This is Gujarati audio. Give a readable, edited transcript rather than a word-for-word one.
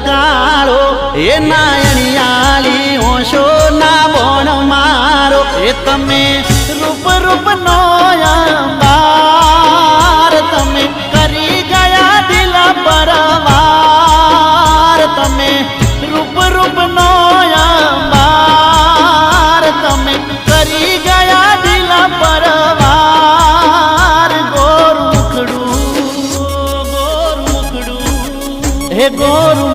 કાળો એ નાયણિયાળી હોશો ના બોણ મારો એ તમે રૂપ રૂપ નો અંબાર તમે કરી ગયા દિલ પરવાર તમે રૂપ રૂપ નો અંબાર તમે કરી ગયા દિલ પરવાર ગોર મુખડું હે ગોર